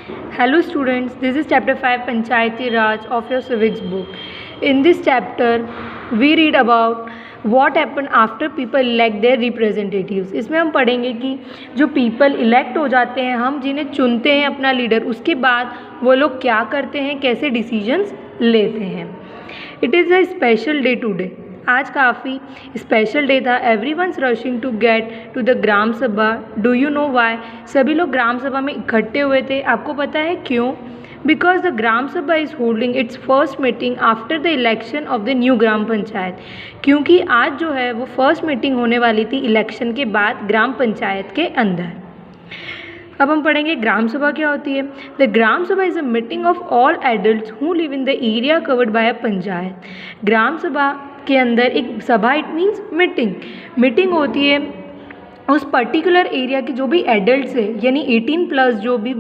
Hello students, this is chapter 5 Panchayati Raj of your civics book. In this chapter, we read about what happened after people elect their representatives. इसमें हम पढ़ेंगे कि जो people elect हो जाते हैं, हम जिन्हें चुनते हैं अपना लीडर, उसके बाद वो लोग क्या करते हैं, कैसे डिसीजंस लेते हैं. It is a special day today. आज काफ़ी स्पेशल डे था. Everyone's rushing to get to the gram sabha. Do you know why? सभी लोग ग्राम सभा में इकट्ठे हुए थे. आपको पता है क्यों? Because the gram sabha is holding its first meeting after the election of the new gram panchayat. क्योंकि आज जो है वो फर्स्ट मीटिंग होने वाली थी इलेक्शन के बाद ग्राम पंचायत के अंदर. अब हम पढ़ेंगे ग्राम सभा क्या होती है. The gram sabha is a meeting of all adults who live in the area covered by a panchayat. Gram sabha के अंदर एक सभा, इट मीन्स मीटिंग होती है उस पर्टिकुलर एरिया के जो भी एडल्ट्स है, यानी 18+ जो भी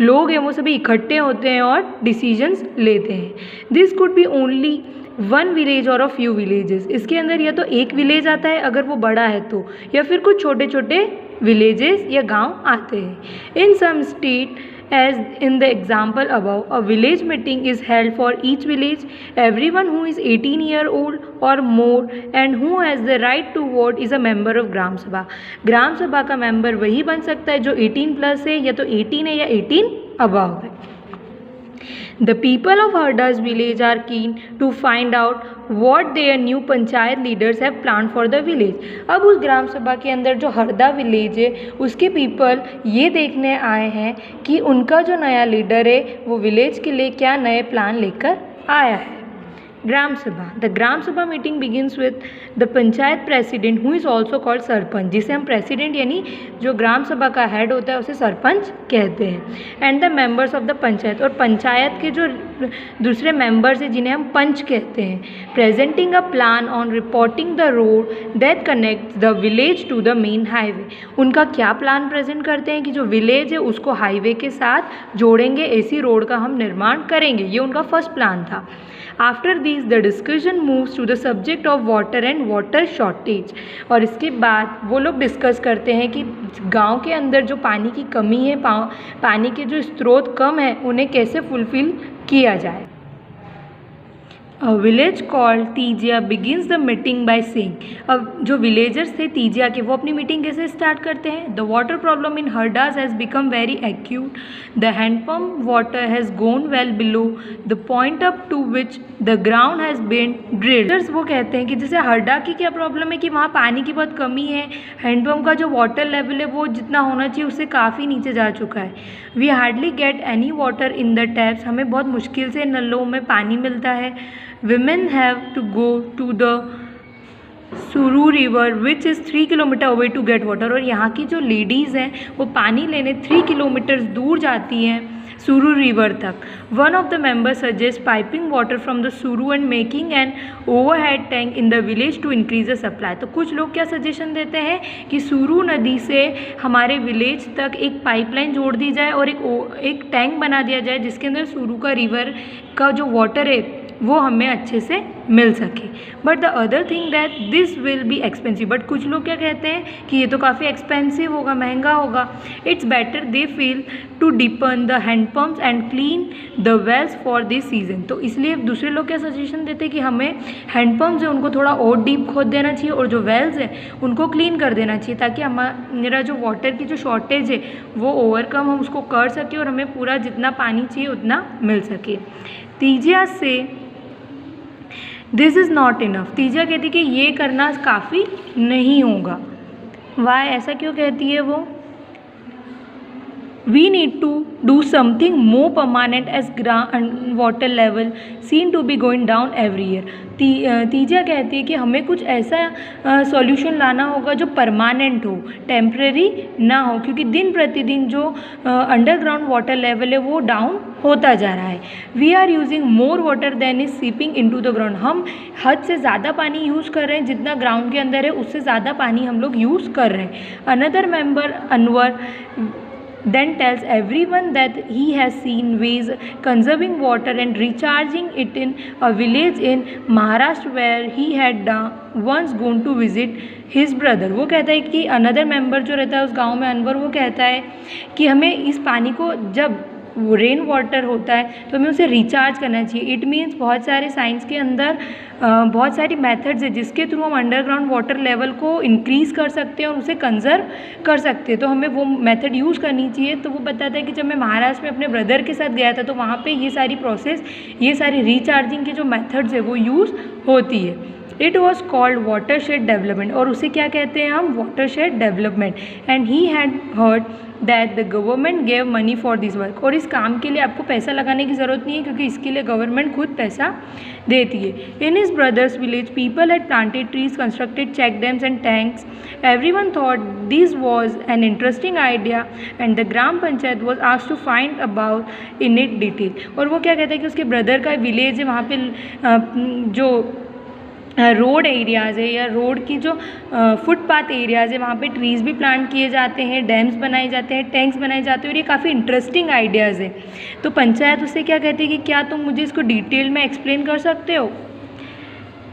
लोग हैं वो सभी इकट्ठे होते हैं और डिसीजंस लेते हैं. This could be only one village और अ फ्यू विलेजेस. इसके अंदर या तो एक विलेज आता है अगर वो बड़ा है तो, या फिर कुछ छोटे छोटे विलेजेस या गांव आते हैं. In some state as in the example above, a village meeting is held for each village. Everyone who is 18-year-old or more and who has the right to vote is a member of gram sabha. gram sabha का member वही बन सकता है जो 18+ है, या तो 18 है या 18 above है. The people of Harda's village are keen to find out what their new panchayat leaders have planned for the village. अब उस ग्राम सभा के अंदर जो हरदा विलेज है उसके पीपल ये देखने आए हैं कि उनका जो नया लीडर है वो विलेज के लिए क्या नए प्लान लेकर आया है. ग्राम सभा. द ग्राम सभा meeting begins with the panchayat president who is also called sarpanch, जिसे हम प्रेसिडेंट यानी जो ग्राम सभा का हेड होता है उसे सरपंच कहते हैं. And the members of the panchayat, और पंचायत के जो दूसरे मेंबर्स हैं जिन्हें हम पंच कहते हैं. Presenting a plan on reporting the road that connect the village to the main highway. उनका क्या प्लान प्रेजेंट करते हैं कि जो विलेज है उसको हाईवे के साथ जोड़ेंगे, ऐसी रोड का हम निर्माण करेंगे. ये उनका फर्स्ट प्लान था. After these, the discussion moves to the subject of water and water shortage. और इसके बाद वो लोग डिस्कस करते हैं कि गांव के अंदर जो पानी की कमी है, पानी के जो स्रोत कम है, उन्हें कैसे फुलफिल किया जाए. A village called Tijiya begins the meeting by saying. अब जो विलेजर्स थे तीजिया के, वो अपनी मीटिंग कैसे स्टार्ट करते हैं. The water problem in Hardas has become very acute. The hand pump water has gone well below the point up to which the ground has been drilled. वो कहते हैं कि जैसे हरदा की क्या प्रॉब्लम है कि वहाँ पानी की बहुत कमी है. हैंडपम्प का जो वाटर लेवल है वो जितना होना चाहिए उससे काफ़ी नीचे जा चुका है. We hardly get any water in the taps. हमें बहुत मुश्किल से नलों में पानी मिलता है. Women have to go to the Suru river which is 3 kilometre away to get water. और यहाँ की जो लेडीज़ हैं वो पानी लेने 3 किलोमीटर दूर जाती हैं सुरू रिवर तक. One of the members suggest piping water from the Suru and making an overhead tank in the village to increase the supply. तो कुछ लोग क्या सजेशन देते हैं कि सुरू नदी से हमारे विलेज तक एक पाइपलाइन जोड़ दी जाए और एक टैंक बना दिया जाए जिसके अंदर सुरू का रिवर का जो वाटर है वो हमें अच्छे से मिल सके. But the other thing that this will be expensive. But कुछ लोग क्या कहते हैं कि ये तो काफ़ी एक्सपेंसिव होगा, महंगा होगा. It's better they feel to deepen the hand pumps and clean the wells for this season. तो इसलिए दूसरे लोग क्या सजेशन देते हैं कि हमें हैंड पम्प्स है उनको थोड़ा और डीप खोद देना चाहिए और जो वेल्स है उनको क्लीन कर देना चाहिए ताकि हमारा जो वाटर की जो शॉर्टेज है वो ओवरकम हम उसको कर सकें और हमें पूरा जितना पानी चाहिए उतना मिल सके. तीजिया से this is not enough. Tijiya कहती कि ये करना काफ़ी नहीं होगा. वाई? ऐसा क्यों कहती है वो? We need to do something more permanent as ground water level seem to be going down every year. Tijiya कहती है कि हमें कुछ ऐसा सॉल्यूशन लाना होगा जो परमानेंट हो, टेम्परेरी ना हो, क्योंकि दिन प्रतिदिन जो अंडरग्राउंड वाटर लेवल है वो डाउन होता जा रहा है. We are using more water than is seeping into the ground. हम हद से ज़्यादा पानी यूज़ कर रहे हैं, जितना ग्राउंड के अंदर है उससे ज़्यादा पानी हम लोग यूज़ कर रहे हैं. Another member Anwar then tells everyone that he has seen ways conserving water and recharging it in a village in Maharashtra where he had once gone to visit his brother. वो कहता है कि another member जो रहता है उस गांव में, अनवर, वो कहता है कि हमें इस पानी को जब रेन वाटर होता है तो हमें उसे रिचार्ज करना चाहिए। इट मीन्स बहुत सारे साइंस के अंदर बहुत सारी मेथड्स है जिसके थ्रू हम अंडरग्राउंड वाटर लेवल को इंक्रीज़ कर सकते हैं और उसे कंजर्व कर सकते हैं, तो हमें वो मेथड यूज़ करनी चाहिए। तो वो बताता है कि जब मैं महाराष्ट्र में अपने ब्रदर के साथ गया था तो वहाँ पे ये सारी प्रोसेस, ये सारी रिचार्जिंग के जो मेथड्स है वो यूज़ होती है। It was called watershed development, और उसे क्या कहते हैं हम, watershed development. And he had heard that the government gave money for this work, और इस काम के लिए आपको पैसा लगाने की ज़रूरत नहीं है क्योंकि इसके लिए गवर्नमेंट खुद पैसा देती है। In his brother's village people had planted trees, constructed check dams and tanks. Everyone thought this was an interesting idea and the gram panchayat was asked to find about in it detail. और वो क्या कहता है कि उसके ब्रदर का village है, वहाँ पे जो रोड एरियाज़ है या रोड की जो फुटपाथ एरियाज़ है वहाँ पे ट्रीज़ भी प्लांट किए जाते हैं, डैम्स बनाए जाते हैं, टैंक्स बनाए जाते हैं, और ये काफ़ी इंटरेस्टिंग आइडियाज़ है। तो पंचायत उससे क्या कहती है कि क्या तुम मुझे इसको डिटेल में एक्सप्लेन कर सकते हो।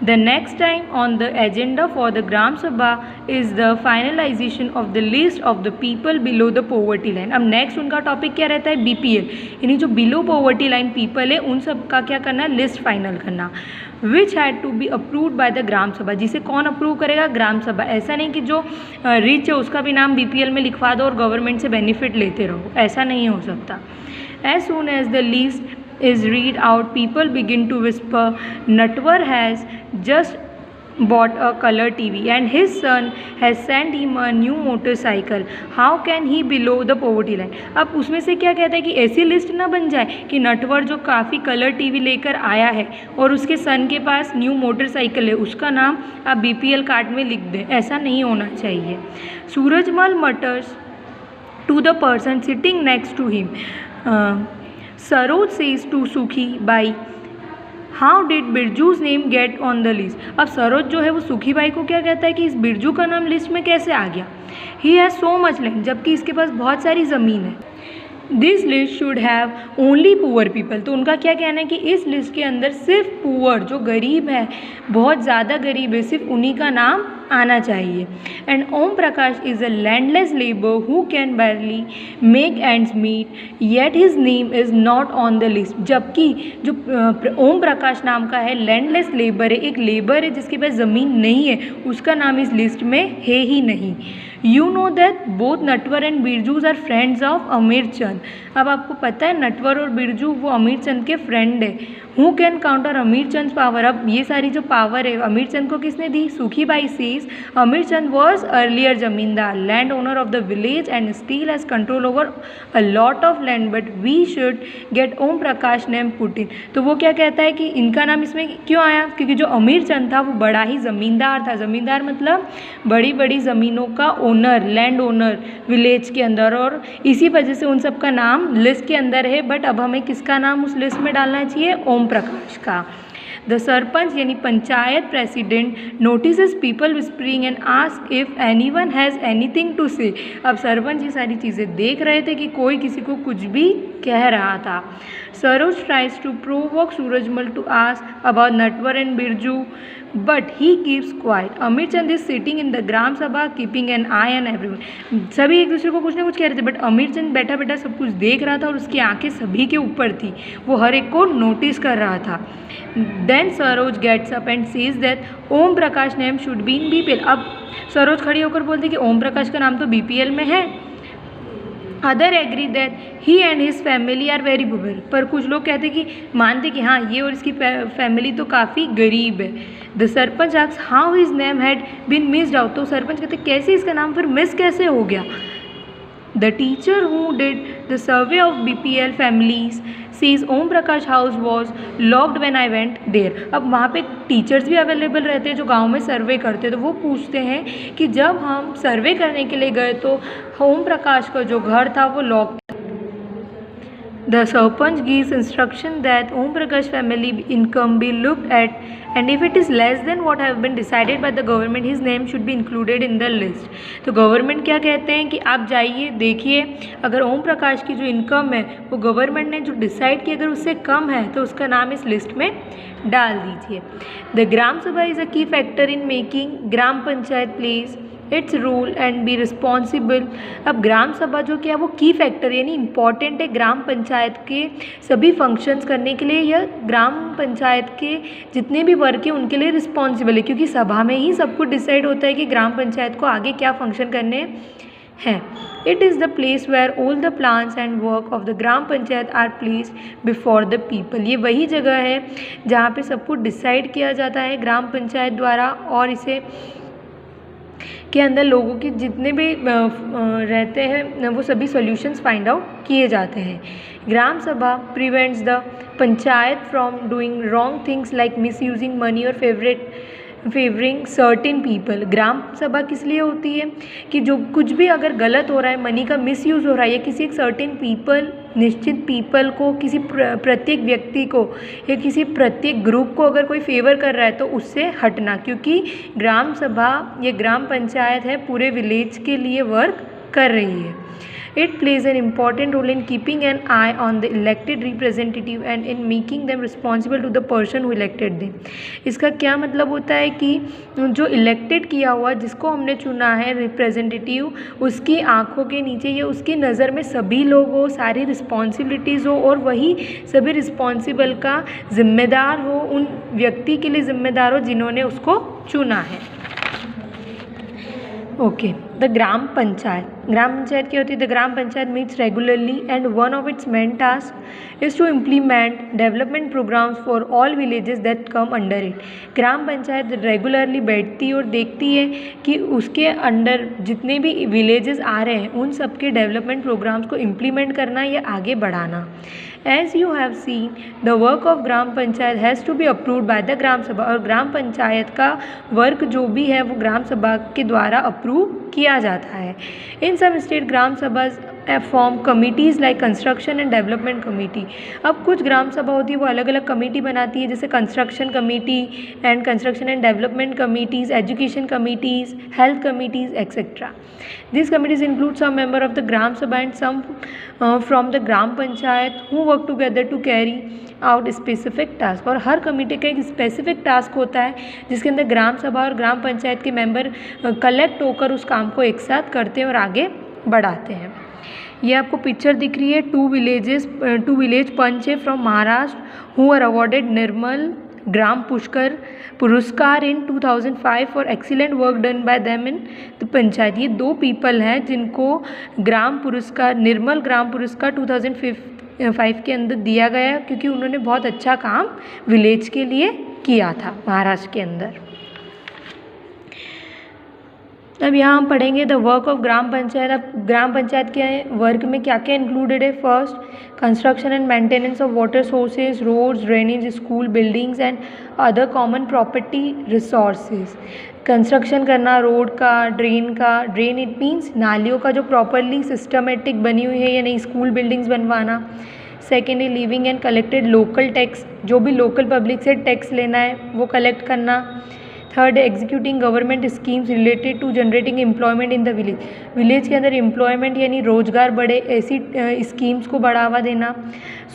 The next time on the agenda for the Gram Sabha is the finalization of the list of the people below the poverty line। अब नेक्स्ट उनका टॉपिक क्या रहता है, BPL, यानी जो बिलो पॉवर्टी लाइन पीपल है उन सब का क्या करना, लिस्ट फाइनल करना। Which had to be approved by the gram sabha, जिसे कौन अप्रूव करेगा, ग्राम सभा। ऐसा नहीं कि जो रिच है उसका भी नाम BPL में लिखवा दो और गवर्नमेंट से बेनिफिट लेते रहो, ऐसा नहीं हो सकता। As soon as the list is read out, people begin to whisper, Natwar has just bought a color TV and his son has sent him a new motorcycle. How can he below the poverty line? अब उसमें से क्या कहता है कि ऐसी list ना बन जाए कि नटवर जो काफ़ी कलर टीवी लेकर आया है और उसके सन के पास न्यू मोटरसाइकिल है, उसका नाम आप BPL कार्ड में लिख दें, ऐसा नहीं होना चाहिए। Surajmal matters to the person sitting next to him, Saroj says to Sukhi Bai, how did Birju's name get on the list. अब सरोज जो है वो सुखी बाई को क्या कहता है कि इस बिरजू का नाम लिस्ट में कैसे आ गया। He has so much land, जबकि इसके पास बहुत सारी ज़मीन है। This list should have only poor people, तो उनका क्या कहना है कि इस लिस्ट के अंदर सिर्फ पुअर, जो गरीब है, बहुत ज़्यादा गरीब है, सिर्फ उन्हीं का नाम आना चाहिए। And Om Prakash is a landless labour who can barely make ends meet, yet his name is not on the list. जबकि जो ओम प्रकाश नाम का है, लैंडलेस लेबर है, एक लेबर है जिसके पास ज़मीन नहीं है, उसका नाम इस लिस्ट में है ही नहीं। You know that both Natwar and Birju's are friends of Amir Chand. अब आपको पता है नटवर और बिरजू वो अमीर चंद के फ्रेंड है। हु कैन काउंटर अमीर चंद पावर, अब ये सारी जो पावर है अमीर चंद को किसने दी, सुखी Bai says Amir Chand was earlier zamindar, land owner of the village and still has control over a lot of land, but we should get Om Prakash name put in. तो वो क्या कहता है कि इनका नाम इसमें क्यों आया, क्योंकि जो अमीर चंद था वो बड़ा ही ज़मींदार था। ज़मींदार मतलब बड़ी बड़ी ज़मीनों का ओनर, लैंड ओनर विलेज के अंदर, और इसी वजह से उन सब का नाम लिस्ट के अंदर है। बट अब हमें किसका नाम उस लिस्ट में डालना चाहिए, ओम प्रकाश का। द सरपंच यानी panchayat president notice people whispering and ask if anyone has anything to say. अब सरपंच ये सारी चीज़ें देख रहे थे कि कोई किसी को कुछ भी कह रहा था। Saroj tries to provoke Surajmal to ask about Natwar and Birju, but he keeps quiet. Amir Chand is sitting in the gram sabha keeping an eye on everyone. सभी एक दूसरे को कुछ ना कुछ कह रहे थे, बट अमीर चंद बैठा बैठा सब कुछ देख रहा था और उसकी आंखें सभी के ऊपर थी, वो हर एक को नोटिस कर रहा था। Then Saroj gets up and says that Om Prakash name should be in BPL। अब सरोज खड़ी होकर बोलती कि ओम प्रकाश का नाम तो BPL में है। Other agree that he and his family are very poor, पर कुछ लोग कहते कि मानते कि हाँ ये और इसकी फैमिली तो काफ़ी गरीब है। The sarpanch asks how his name had been missed out, तो सरपंच कहते कैसे इसका नाम फिर मिस कैसे हो गया। The teacher who did the survey of BPL families says Om Prakash house was locked when I went there. अब वहाँ पे टीचर्स भी अवेलेबल रहते हैं जो गांव में सर्वे करते हैं, तो वो पूछते हैं कि जब हम सर्वे करने के लिए गए तो ओम प्रकाश का जो घर था वो lock. The Sarpanch gives instruction that Om Prakash family income be looked at, and if it is less than what have been decided by the government, his name should be included in the list। तो government क्या कहते हैं कि आप जाइए देखिए, अगर ओम प्रकाश की जो इनकम है वो गवर्नमेंट ने जो डिसाइड की अगर उससे कम है तो उसका नाम इस लिस्ट में डाल दीजिए। द ग्राम सभा इज़ अ की factor in making gram panchayat place it's rule and be responsible. अब ग्राम सभा जो क्या है वो की फैक्टर यानी इम्पॉर्टेंट है ग्राम पंचायत के सभी फंक्शंस करने के लिए। यह ग्राम पंचायत के जितने भी वर्क हैं उनके लिए रिस्पॉन्सिबल है, क्योंकि सभा में ही सब कुछ डिसाइड होता है कि ग्राम पंचायत को आगे क्या फंक्शन करने हैं। It is the place where all the plans and work of the gram panchayat are placed before the people. ये वही जगह है जहाँ पे सब कुछ डिसाइड किया जाता है ग्राम पंचायत द्वारा, और इसे के अंदर लोगों के जितने भी रहते हैं वो सभी सॉल्यूशंस फाइंड आउट किए जाते हैं। ग्राम सभा prevents the panchayat from doing wrong things like miss using money और फेवरिंग सर्टेन पीपल। ग्राम सभा किस लिए होती है कि जो कुछ भी अगर गलत हो रहा है, मनी का मिसयूज़ हो रहा है या किसी एक सर्टेन पीपल, निश्चित पीपल को, किसी प्रत्येक व्यक्ति को या किसी प्रत्येक ग्रुप को अगर कोई फेवर कर रहा है तो उससे हटना, क्योंकि ग्राम सभा ये ग्राम पंचायत है पूरे विलेज के लिए वर्क कर रही है। It plays an important role in keeping an eye on the elected representative and in making them responsible to the person who elected them। इसका क्या मतलब होता है कि जो इलेक्टेड किया हुआ जिसको हमने चुना है रिप्रेजेंटेटिव, उसकी आंखों के नीचे या उसकी नज़र में सभी लोग हो, सारी रिस्पॉन्सिबिलिटीज़ हो और वही सभी रिस्पॉन्सिबल का जिम्मेदार हो, उन व्यक्ति के लिए जिम्मेदार हो जिन्होंने उसको चुना है। Okay, the gram panchayat. ग्राम पंचायत क्या होती है? The gram panchayat meets regularly and one of its main task is to implement development programs for all villages that come under it. Gram panchayat regularly बैठती है और देखती है कि उसके अंडर जितने भी विलेजेस आ रहे हैं उन सब के डेवलपमेंट प्रोग्राम्स को इम्प्लीमेंट करना या आगे बढ़ाना। As you have seen, the work of gram panchayat has to be approved by the gram sabha. और ग्राम पंचायत का वर्क जो भी है वो ग्राम सभा के द्वारा अप्रूव किया जाता है। इन सम स्टेट ग्राम सभा form committees like construction and development committee. अब कुछ ग्राम सभा होती है वो अलग अलग कमेटी बनाती है, जैसे construction committee and construction and development committees, education committees, health committees etcetera. These committees include some member of the Gram Sabha and some from the Gram Panchayat who work together to carry out specific task। और हर committee का एक specific task होता है जिसके अंदर ग्राम सभा और ग्राम पंचायत के member collect होकर उस काम को एक साथ करते हैं और आगे बढ़ाते हैं। ये आपको पिक्चर दिख रही है, टू विलेज पंच है from Maharashtra who are awarded Nirmal Gram Puraskar in 2005 for excellent work done by them in the panchayat. ये दो पीपल हैं जिनको निर्मल ग्राम पुरस्कार 2005 के अंदर दिया गया क्योंकि उन्होंने बहुत अच्छा काम विलेज के लिए किया था महाराष्ट्र के अंदर। अब यहाँ हम पढ़ेंगे the work of gram panchayat. अब ग्राम पंचायत के वर्क में क्या क्या इंक्लूडेड है? First, construction and maintenance of water sources, roads, drainage, school buildings and other common property resources. Construction करना रोड का, ड्रेन इट मीन्स नालियों का जो प्रॉपरली सिस्टमेटिक बनी हुई है या नहीं, स्कूल बिल्डिंग्स बनवाना। सेकेंड है living and collected local tax, जो भी लोकल पब्लिक से टैक्स लेना है वो कलेक्ट करना। Third, executing government schemes related to generating employment in the village, village के अंदर एम्प्लॉयमेंट यानी रोजगार बढ़े ऐसी स्कीम्स को बढ़ावा देना।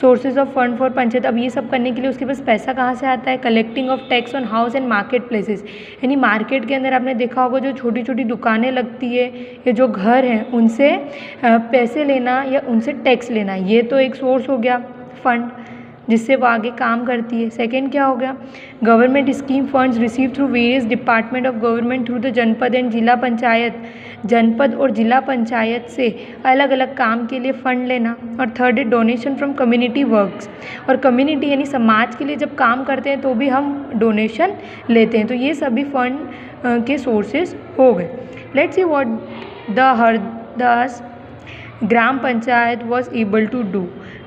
Sources of fund for panchayat, अब ये सब करने के लिए उसके पास पैसा कहाँ से आता है? Collecting of tax on house and market places, यानी मार्केट के अंदर आपने देखा होगा जो छोटी छोटी दुकानें लगती है या जो घर हैं उनसे पैसे लेना या उनसे टैक्स लेना, ये तो एक सोर्स हो गया फंड जिससे वो आगे काम करती है। सेकेंड क्या हो गया? Government scheme funds receive through various department of government through the जनपद एंड जिला पंचायत, जनपद और जिला पंचायत से अलग अलग काम के लिए फ़ंड लेना। और थर्ड है डोनेशन फ्रॉम कम्युनिटी वर्क्स, और कम्युनिटी यानी समाज के लिए जब काम करते हैं तो भी हम डोनेशन लेते हैं, तो ये सभी फंड के सोर्सेज हो गए। Let's see what the Hardas gram panchayat was able to do.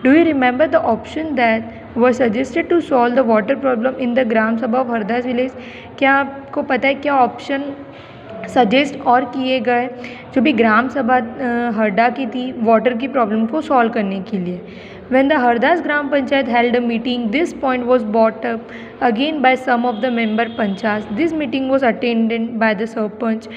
Do you remember the option that was suggested to solve the water problem in the Gram Sabha of Hardas village? क्या आपको पता है क्या ऑप्शन सजेस्ट और किए गए जो भी ग्राम सभा हरदा की थी वाटर की प्रॉब्लम को सॉल्व करने के लिए? When the Hardas Gram Panchayat held a meeting, this point was brought up again by some of the member panchayats. This meeting was attended by the Sarpanch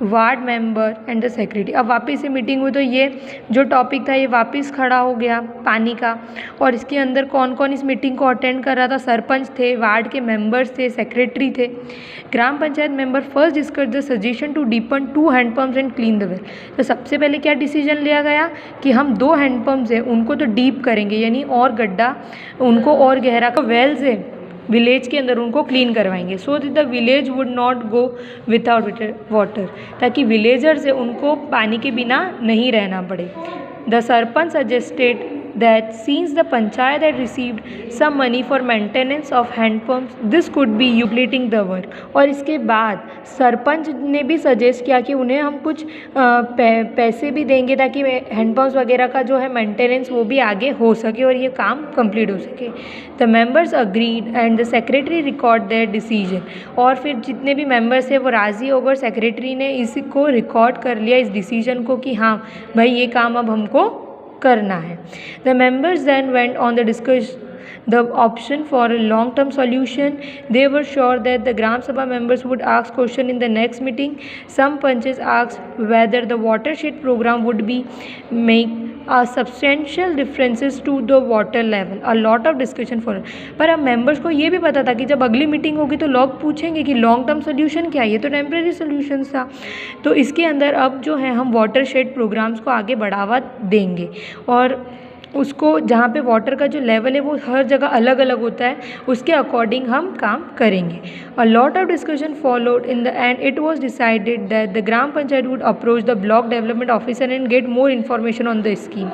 ward member and the secretary. अब वापस से meeting हुई तो ये जो topic था ये वापस खड़ा हो गया पानी का, और इसके अंदर कौन कौन इस मीटिंग को अटेंड कर रहा था? सरपंच थे, वार्ड के मेंबर्स थे, सेक्रेटरी थे। Gram panchayat member first discuss the suggestion to deepen 2 handpumps and clean the well. तो सबसे पहले क्या डिसीजन लिया गया कि हम 2 हैंडपम्प्स हैं उनको तो डीप करेंगे, यानी और गड्ढा उनको और गहरा, वेल्स है विलेज के अंदर उनको क्लीन करवाएंगे, so that the village would not go without water, ताकि विलेजर्स है उनको पानी के बिना नहीं रहना पड़े। The sarpanch suggested that since the panchayat had received some money for maintenance of hand pumps, this could be utilizing the work। और इसके बाद सरपंच ने भी सजेस्ट किया कि उन्हें हम कुछ पैसे भी देंगे ताकि हैंड पम्प्स वगैरह का जो है मेंटेनेंस वो भी आगे हो सके और ये काम कंप्लीट हो सके। The members agreed and the secretary record there decision. और फिर जितने भी मेंबर्स थे वो राज़ी हो गए, सेक्रेटरी ने इसको रिकॉर्ड कर लिया इस डिसीजन को कि हाँ भाई ये काम अब हमको करना है। The members then went on the discuss the option for a long term solution. They were sure that the Gram Sabha members would ask question in the next meeting. Some punches asked whether the watershed program would be make a substantial differences to the water level. A lot of discussion for पर अब members को ये भी पता था कि जब अगली मीटिंग होगी तो लोग पूछेंगे कि लॉन्ग टर्म सोल्यूशन क्या है, ये तो टेम्प्रेरी सोल्यूशन था। तो इसके अंदर अब जो है हम वाटरशेड प्रोग्राम्स को आगे बढ़ावा देंगे और उसको जहाँ पे वाटर का जो लेवल है वो हर जगह अलग अलग होता है, उसके अकॉर्डिंग हम काम करेंगे। अ lot of discussion followed in the end it was decided that the gram panchayat would approach the block development officer and get more information on the scheme.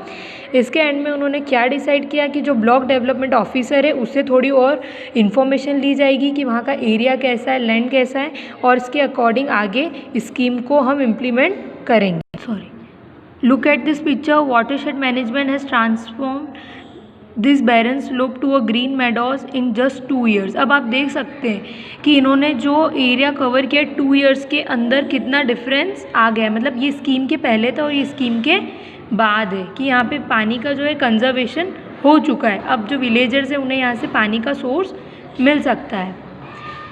इसके एंड में उन्होंने क्या डिसाइड किया कि जो ब्लॉक डेवलपमेंट ऑफिसर है उससे थोड़ी और इन्फॉर्मेशन ली जाएगी कि वहाँ का एरिया कैसा है, लैंड कैसा है, और इसके अकॉर्डिंग आगे स्कीम को हम इम्प्लीमेंट करेंगे। Look at this picture. Watershed management has transformed this barren slope to a green meadows in just 2 years। अब आप देख सकते हैं कि इन्होंने जो एरिया कवर किया 2 years के अंदर कितना डिफरेंस आ गया है। मतलब ये स्कीम के पहले था और ये स्कीम के बाद है कि यहाँ पे पानी का जो है कंजर्वेशन हो चुका है। अब जो विलेजर्स हैं उन्हें यहाँ से पानी का सोर्स मिल सकता है।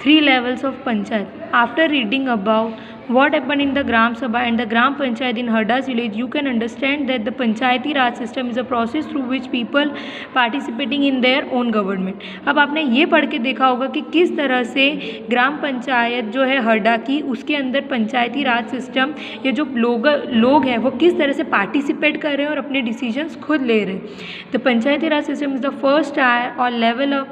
3 levels of panchayat। After reading about what happened in the Gram Sabha and the Gram Panchayat in Hardas village, you can understand that the Panchayati Raj system is a process through which people participating in their own government। अब आपने ये पढ़ के देखा होगा कि किस तरह से ग्राम पंचायत जो है हरडा की, उसके अंदर पंचायती राज सिस्टम, ये जो लोग हैं वो किस तरह से पार्टिसिपेट कर रहे हैं और अपने डिसीजंस खुद ले रहे हैं। The Panchayati Raj system is the first और level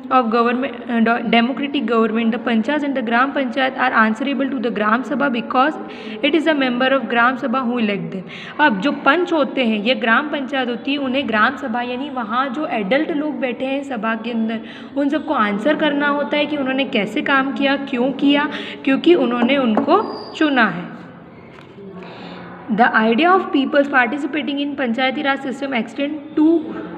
of government democratic government। The panchayats and the gram panchayat are answerable to the gram sabha because it is a member of gram sabha who elect them। अब जो पंच होते हैं ये ग्राम पंचायत होती है, उन्हें ग्राम सभा यानी वहाँ जो एडल्ट लोग बैठे हैं सभा के अंदर उन सबको आंसर करना होता है कि उन्होंने कैसे काम किया, क्यों किया, क्योंकि उन्होंने उनको चुना है। The idea of people participating in Panchayati Raj system extend to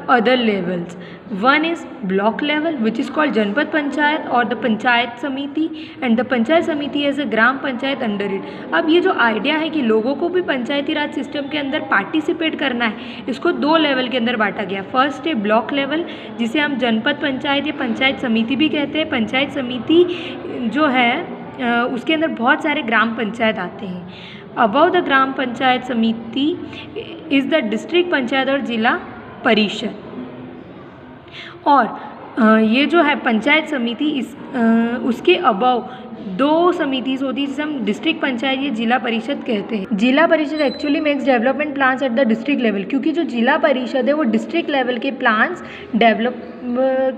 other levels। One is block level which is called Janpad Panchayat or the Panchayat Samiti and the Panchayat Samiti has a Gram Panchayat under it। अब ये जो idea है कि लोगों को भी पंचायती राज system के अंदर पार्टिसिपेट करना है, इसको 2 लेवल के अंदर बांटा गया। फर्स्ट है ब्लॉक लेवल जिसे हम जनपद पंचायत या पंचायत समिति भी कहते हैं। पंचायत समिति जो है उसके अंदर बहुत सारे ग्राम पंचायत आते हैं। अबव द ग्राम पंचायत समिति इज़ द डिस्ट्रिक्ट पंचायत और जिला परिषद। और ये जो है पंचायत समिति उसके अबव 2 समितिज होती है जिसे हम डिस्ट्रिक्ट पंचायत या जिला परिषद कहते हैं। Zila parishad actually makes development plans at the district level, क्योंकि जो जिला परिषद है वो डिस्ट्रिक्ट लेवल के प्लान्स डेवलप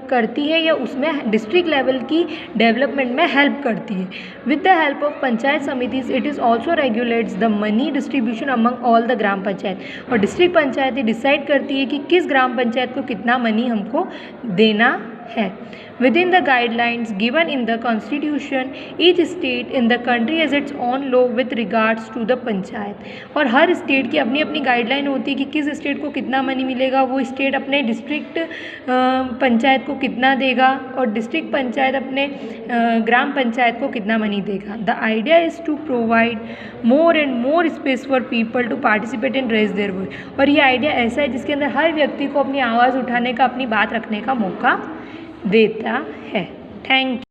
करती है या उसमें डिस्ट्रिक्ट लेवल की डेवलपमेंट में हेल्प करती है। With the help of panchayat samitis it is also regulates the money distribution among all the gram panchayat. और डिस्ट्रिक्ट पंचायतें डिसाइड करती है कि किस ग्राम पंचायत को कितना मनी हमको देना है। Within the guidelines given in the constitution, each state in the country has its own law with regards to the panchayat. और हर स्टेट की अपनी अपनी गाइडलाइन होती है कि किस स्टेट को कितना मनी मिलेगा, वो स्टेट अपने डिस्ट्रिक्ट पंचायत को कितना देगा और डिस्ट्रिक्ट पंचायत अपने ग्राम पंचायत को कितना मनी देगा। The idea is to provide more and more space for people to participate and raise their voice. और ये आइडिया ऐसा है जिसके अंदर हर व्यक्ति को अपनी आवाज़ उठाने का, अपनी बात रखने का मौका देता है। Thank you.